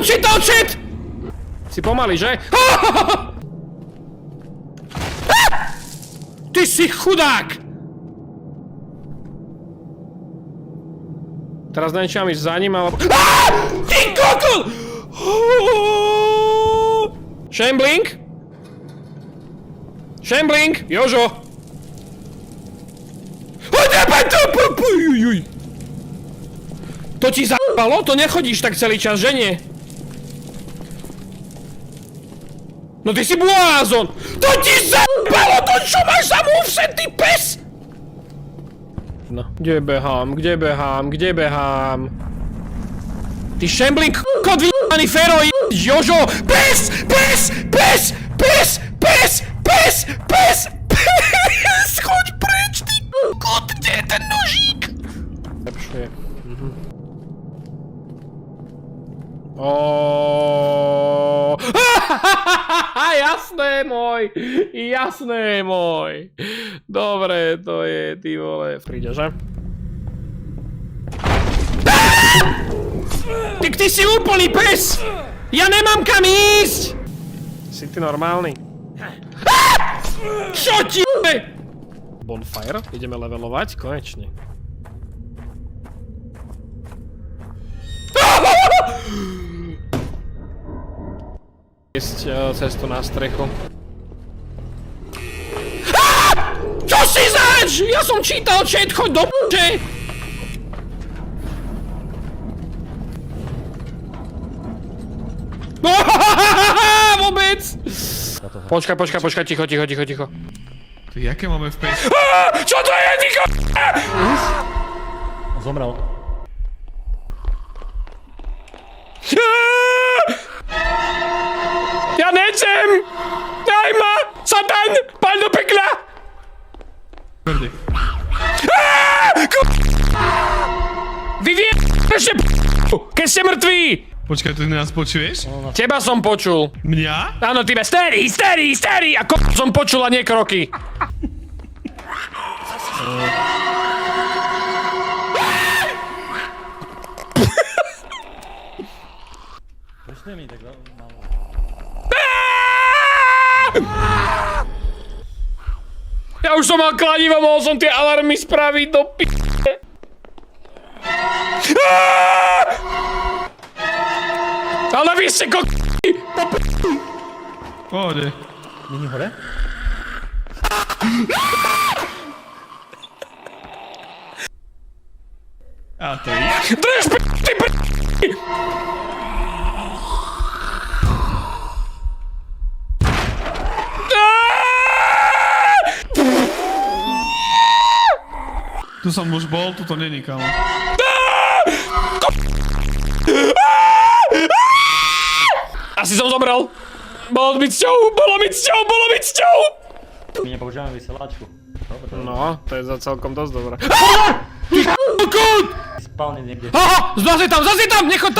som čítal chat! Si pomaly, že? Ty si chudák! Teraz neviem, či mám ísť za ním, alebo... Ty kokol! Shambling? Shambling? Jožo! To ti za***alo? To nechodíš tak celý čas, že nie? No ty si blázon! To ti za***alo! To čo máš za moveset, ty pes? No, kde behám? Kde behám? Kde behám? Ty shambling kod vyjebaný Fero, Jožo! Pes! Pes! Pes! Pes! Pes! Pes! Pes! Pes! Choď preč, ty kod! Kde je ten nožík? Lepšie. Jasné, môj! Jasné, môj! Dobre, to je, ty vole. Príde, že? Ty si úplný pes! Ja nemám kam ísť! Si ty normálny? Čo ti je? Bonfire? Ideme levelovať? Konečne. Ísť cestu na strechu. Čo si zač? Ja som čítal chat, choď do p***e! Vôbec! Počkaj, ticho. To jaké máme v pejsi? Čo to je, ty ko***? Zomrel. Ja nechcem! Daj ma! Satan! Pál do pekla! Tvrdý. Vy vie... ešte keď ste mŕtví! Počkaj, ty nás počuješ? Teba som počul. Mňa? Áno, tybe stery! A som počul a nie kroky. Počne mi tak málo. Ja už som mal kladivo, mohol som tie alarmy spraviť do p***e. Ale vy ste k***y! Pohode. Není hore? A to je. Drž ty p***y! Tu som už bol, tu to není, kamo. Asi som zomrel. Bolo mi cťou! My nepoužívame vysielačku. Dobre. No, to je za celkom dosť dobré. Spálne niekde. Zase tam! Nechod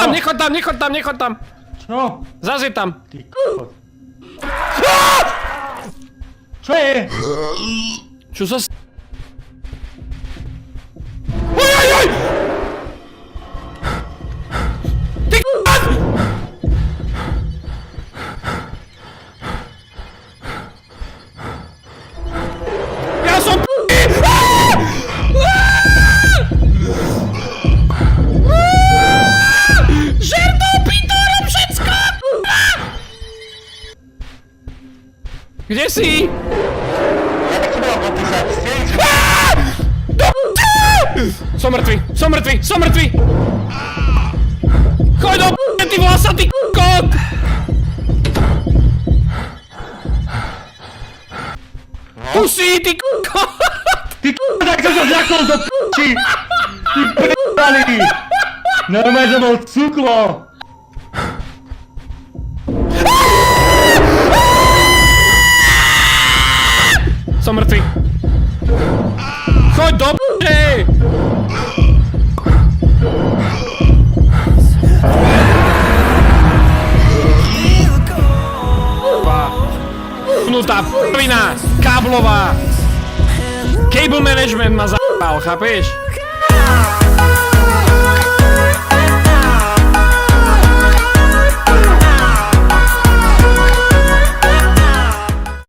tam! Čo? Zase tam! Ty k***o. Čo je? Čo sa Ojojoj! Ty k***a! Ja som p***y! Žer to pitorom všetko! Kde si? Som mŕtvy! Choď do p***e, ty vlasatý k***kot! Tu si, ty k***kot! Ty k***o, tak som sa zľakol do p***či! Ty p***ali! Normálne som bol cuklo! Som mŕtvy! Choď do p***e! Pnutá p***vina! Káblová! Cable management ma za***al, chápeš?